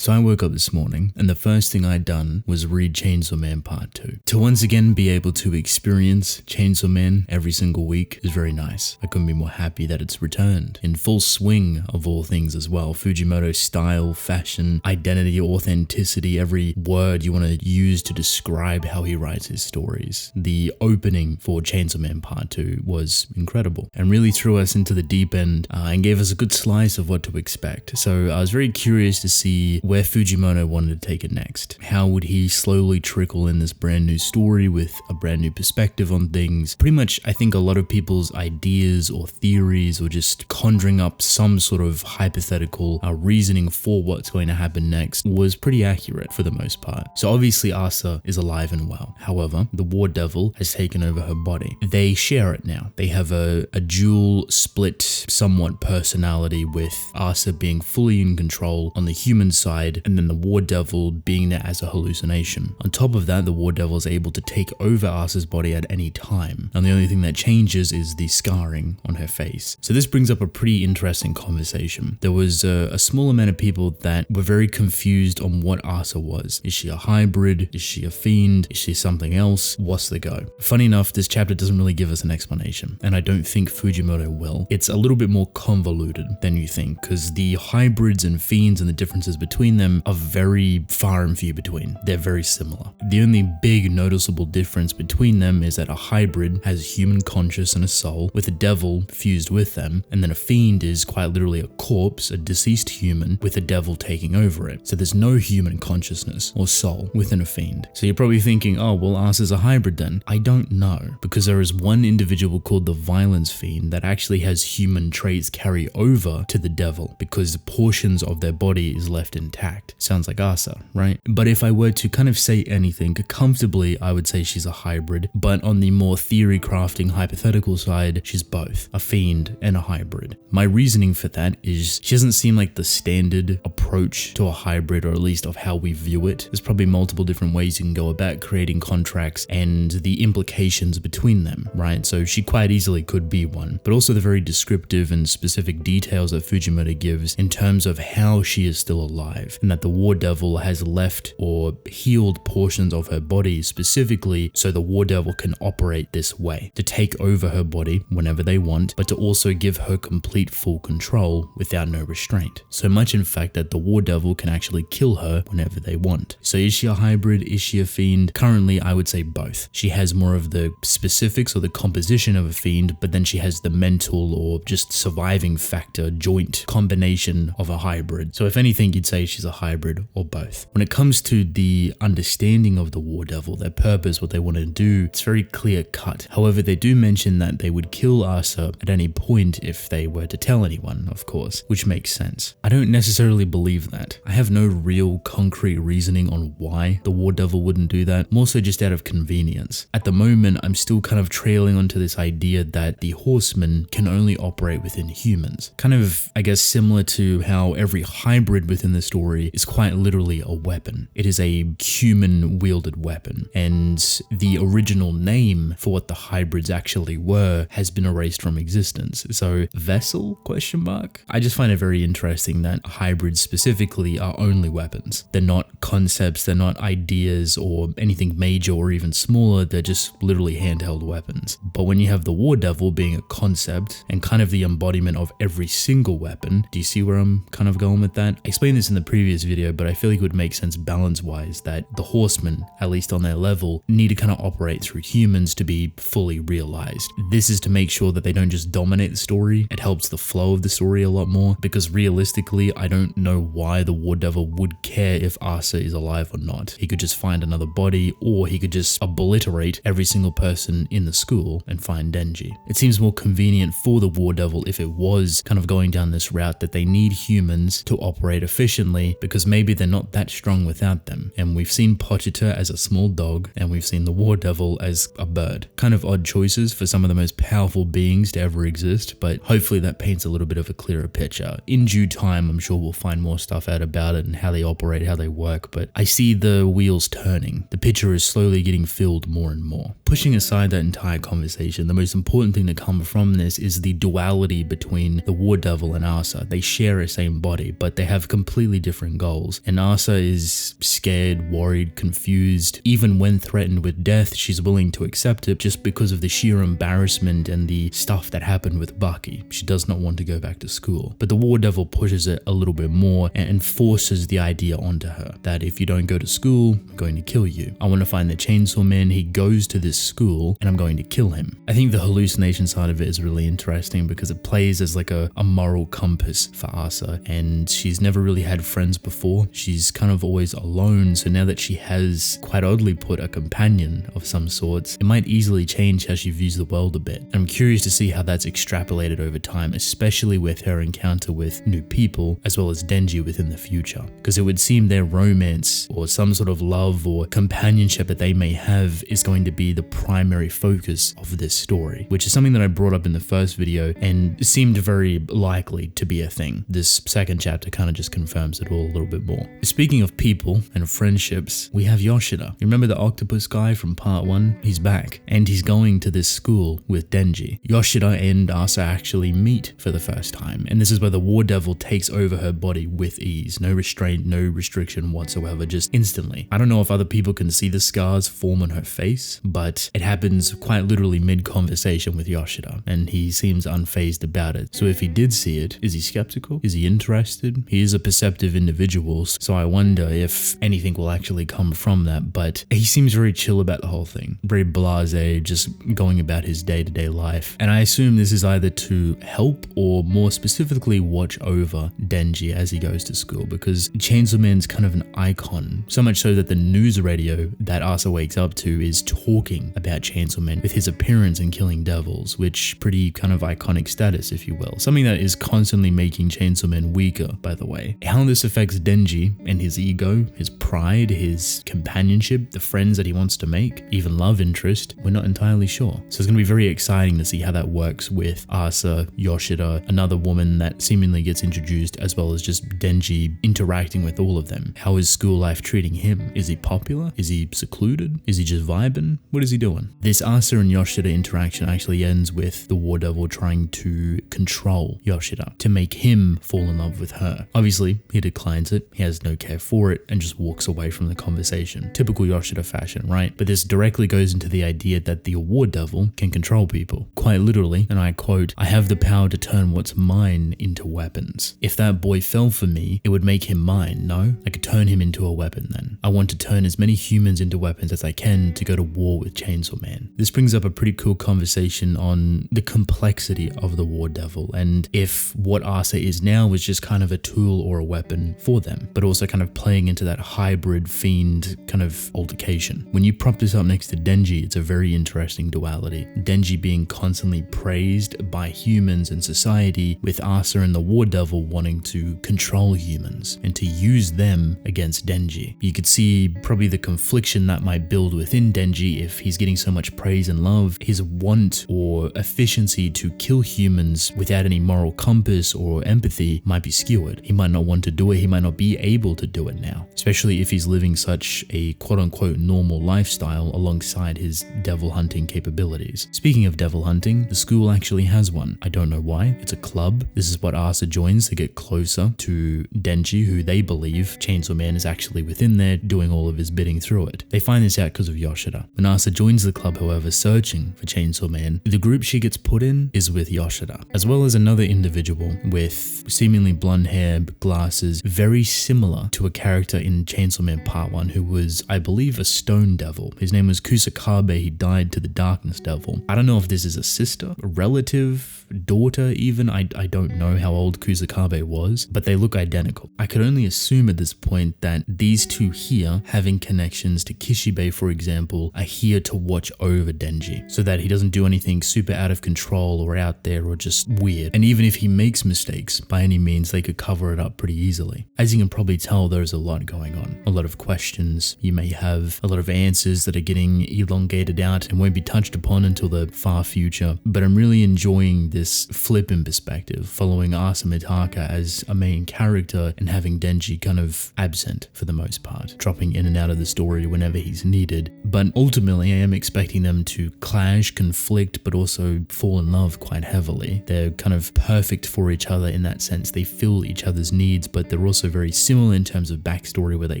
So I woke up this morning and the first thing I'd done was read Chainsaw Man Part 2. To once again be able to experience Chainsaw Man every single week is very nice. I couldn't be more happy that it's returned. In full swing of all things as well. Fujimoto's style, fashion, identity, authenticity, every word you want to use to describe how he writes his stories. The opening for Chainsaw Man Part 2 was incredible and really threw us into the deep end and gave us a good slice of what to expect. So I was very curious to see where Fujimoto wanted to take it next. How would he slowly trickle in this brand new story with a brand new perspective on things? Pretty much, I think a lot of people's ideas or theories or just conjuring up some sort of hypothetical reasoning for what's going to happen next was pretty accurate for the most part. So obviously Asa is alive and well. However, the War Devil has taken over her body. They share it now. They have a dual split somewhat personality, with Asa being fully in control on the human side and then the War Devil being there as a hallucination. On top of that, the War Devil is able to take over Asa's body at any time, and the only thing that changes is the scarring on her face. So this brings up a pretty interesting conversation. There was a small amount of people that were very confused on what Asa was. Is she a hybrid? Is she a fiend? Is she something else? What's the go? Funny enough, this chapter doesn't really give us an explanation, and I don't think Fujimoto will. It's a little bit more convoluted than you think, because the hybrids and fiends and the differences between them are very far and few between. They're very similar. The only big noticeable difference between them is that a hybrid has human conscious and a soul with a devil fused with them, and then a fiend is quite literally a corpse, a deceased human with a devil taking over it. So there's no human consciousness or soul within a fiend. So you're probably thinking, oh well, Asa's a hybrid then. I don't know, because there is one individual called the Violence Fiend that actually has human traits carry over to the devil because portions of their body is left intact. Sounds like Asa, right? But if I were to kind of say anything comfortably, I would say she's a hybrid, but on the more theory crafting hypothetical side, she's both a fiend and a hybrid. My reasoning for that is she doesn't seem like the standard approach to a hybrid, or at least of how we view it. There's probably multiple different ways you can go about creating contracts and the implications between them, right? So she quite easily could be one, but also the very descriptive and specific details that Fujimoto gives in terms of how she is still alive, and that the War Devil has left or healed portions of her body specifically so the War Devil can operate this way, to take over her body whenever they want, but to also give her complete full control without no restraint. So much in fact that the War Devil can actually kill her whenever they want. So is she a hybrid? Is she a fiend? Currently, I would say both. She has more of the specifics or the composition of a fiend, but then she has the mental or just surviving factor joint combination of a hybrid. So if anything, you'd say she's a hybrid or both. When it comes to the understanding of the War Devil, their purpose, what they want to do, it's very clear cut. However, they do mention that they would kill Asa at any point if they were to tell anyone, of course, which makes sense. I don't necessarily believe that. I have no real concrete reasoning on why the War Devil wouldn't do that, more so just out of convenience. At the moment, I'm still kind of trailing onto this idea that the Horsemen can only operate within humans. Kind of, I guess, similar to how every hybrid within the story is quite literally a weapon. It is a human-wielded weapon, and the original name for what the hybrids actually were has been erased from existence. So, vessel? Question mark? I just find it very interesting that hybrids specifically are only weapons. They're not concepts, they're not ideas or anything major or even smaller, they're just literally handheld weapons. But when you have the War Devil being a concept and kind of the embodiment of every single weapon, do you see where I'm kind of going with that? I explained this in the previous video, but I feel like it would make sense balance-wise that the Horsemen, at least on their level, need to kind of operate through humans to be fully realized. This is to make sure that they don't just dominate the story, it helps the flow of the story a lot more, because realistically, I don't know why the War Devil would care if Asa is alive or not. He could just find another body, or he could just obliterate every single person in the school and find Denji. It seems more convenient for the War Devil if it was kind of going down this route that they need humans to operate efficiently, because maybe they're not that strong without them. And we've seen Pochita as a small dog, and we've seen the War Devil as a bird. Kind of odd choices for some of the most powerful beings to ever exist, but hopefully that paints a little bit of a clearer picture. In due time, I'm sure we'll find more stuff out about it and how they operate, how they work, but I see the wheels turning. The picture is slowly getting filled more and more. Pushing aside that entire conversation, the most important thing to come from this is the duality between the War Devil and Asa. They share a same body, but they have completely different goals. And Asa is scared, worried, confused. Even when threatened with death, she's willing to accept it just because of the sheer embarrassment and the stuff that happened with Bucky. She does not want to go back to school. But the War Devil pushes it a little bit more and forces the idea onto her that if you don't go to school, I'm going to kill you. I want to find the Chainsaw Man. He goes to this school and I'm going to kill him. I think the hallucination side of it is really interesting because it plays as like a moral compass for Asa, and she's never really had friends before. She's kind of always alone, so now that she has, quite oddly put, a companion of some sorts, it might easily change how she views the world a bit. I'm curious to see how that's extrapolated over time, especially with her encounter with new people as well as Denji within the future, because it would seem their romance or some sort of love or companionship that they may have is going to be the primary focus of this story, which is something that I brought up in the first video and seemed very likely to be a thing. This second chapter kind of just confirms it all a little bit more. Speaking of people and friendships, we have Yoshida. You remember the octopus guy from part 1? He's back and he's going to this school with Denji. Yoshida and Asa actually meet for the first time, and this is where the War Devil takes over her body with ease. No restraint, no restriction whatsoever, just instantly. I don't know if other people can see the scars form on her face, but it happens quite literally mid-conversation with Yoshida, and he seems unfazed about it. So if he did see it, is he skeptical? Is he interested? He is a perceptive individual, so I wonder if anything will actually come from that, but he seems very chill about the whole thing. Very blasé, just going about his day-to-day life. And I assume this is either to help or more specifically watch over Denji as he goes to school, because Chainsaw Man's kind of an icon, so much so that the news radio that Asa wakes up to is talking about Chainsaw Man with his appearance in Killing Devils, which pretty kind of iconic status, if you will. Something that is constantly making Chainsaw Man weaker, by the way. How this affects Denji and his ego, his pride, his companionship, the friends that he wants to make, even love interest, we're not entirely sure. So it's going to be very exciting to see how that works with Asa, Yoshida, another woman that seemingly gets introduced, as well as just Denji interacting with all of them. How is school life treating him? Is he popular? Is he secluded? Is he just vibing? What is he doing? This Asa and Yoshida interaction actually ends with the War Devil trying to control Yoshida to make him fall in love with her. Obviously, he declines it, he has no care for it, and just walks away from the conversation. Typical Yoshida fashion, right? But this directly goes into the idea that the War Devil can control people. Quite literally, and I quote, "I have the power to turn what's mine into weapons. If that boy fell for me, it would make him mine, no? I could turn him into a weapon then. I want to turn as many humans into weapons as I can to go to war with Chainsaw Man." This brings up a pretty cool conversation on the complexity of the War Devil, and if what Asa is now is just kind of a tool or a weapon for them, but also kind of playing into that hybrid fiend kind of altercation. When you prop this up next to Denji, it's a very interesting duality. Denji being constantly praised by humans and society, with Asa and the War Devil wanting to control humans and to use them against Denji. You could see probably the confliction that might build within Denji if he's getting so much praise and love. His want or efficiency to kill humans without any moral compass or empathy might be skewered. He might not want to do it, he might not be able to do it now, especially if he's living such a quote-unquote normal lifestyle alongside his devil hunting capabilities. Speaking of devil hunting, the school actually has one. I don't know why. It's a club. This is what Asa joins to get closer to Denji, who they believe Chainsaw Man is actually within there doing all of his bidding through it. They find this out because of Yoshida. When Asa joins the club, however, searching for Chainsaw Man, the group she gets put in is with Yoshida, as well as another individual with seemingly blonde hair, glasses, very similar to a character in Chainsaw Man Part 1 who was, I believe, a stone devil. His name was Kusakabe. He died to the darkness devil. I don't know if this is a sister, a relative, daughter even. I don't know how old Kusakabe was, but they look identical. I could only assume at this point that these two here, having connections to Kishibe, for example, are here to watch over Denji so that he doesn't do anything super out of control or out there or just weird. And even if he makes mistakes by any means, they could cover it up pretty easily. As you can probably tell, there's a lot going on. A lot of questions. You may have a lot of answers that are getting elongated out and won't be touched upon until the far future. But I'm really enjoying this flip in perspective, following Asa Mitaka as a main character and having Denji kind of absent for the most part, dropping in and out of the story whenever he's needed. But ultimately, I am expecting them to clash, conflict, but also fall in love quite heavily. They're kind of perfect for each other in that sense. They fill each other's needs, but the they're also very similar in terms of backstory, where they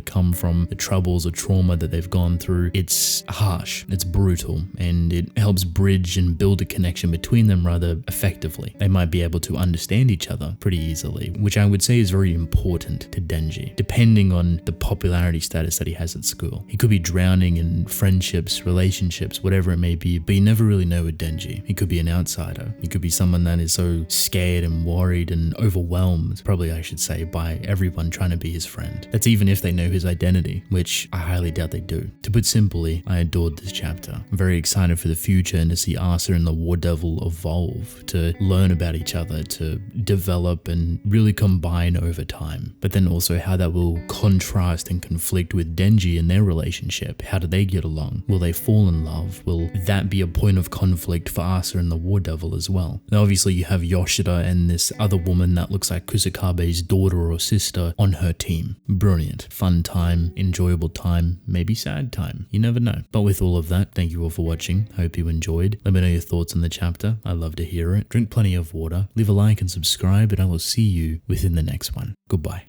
come from, the troubles or trauma that they've gone through. It's harsh, it's brutal, and it helps bridge and build a connection between them rather effectively. They might be able to understand each other pretty easily, which I would say is very important to Denji, depending on the popularity status that he has at school. He could be drowning in friendships, relationships, whatever it may be, but you never really know with Denji. He could be an outsider. He could be someone that is so scared and worried and overwhelmed, probably I should say, by everyone trying to be his friend. That's even if they know his identity, which I highly doubt they do. To put simply, I adored this chapter. I'm very excited for the future and to see Asa and the War Devil evolve, to learn about each other, to develop and really combine over time. But then also how that will contrast and conflict with Denji and their relationship. How do they get along? Will they fall in love? Will that be a point of conflict for Asa and the War Devil as well? Now obviously you have Yoshida and this other woman that looks like Kusakabe's daughter or sister on her team. Brilliant. Fun time, enjoyable time, maybe sad time. You never know. But with all of that, thank you all for watching. Hope you enjoyed. Let me know your thoughts on the chapter. I'd love to hear it. Drink plenty of water. Leave a like and subscribe, and I will see you within the next one. Goodbye.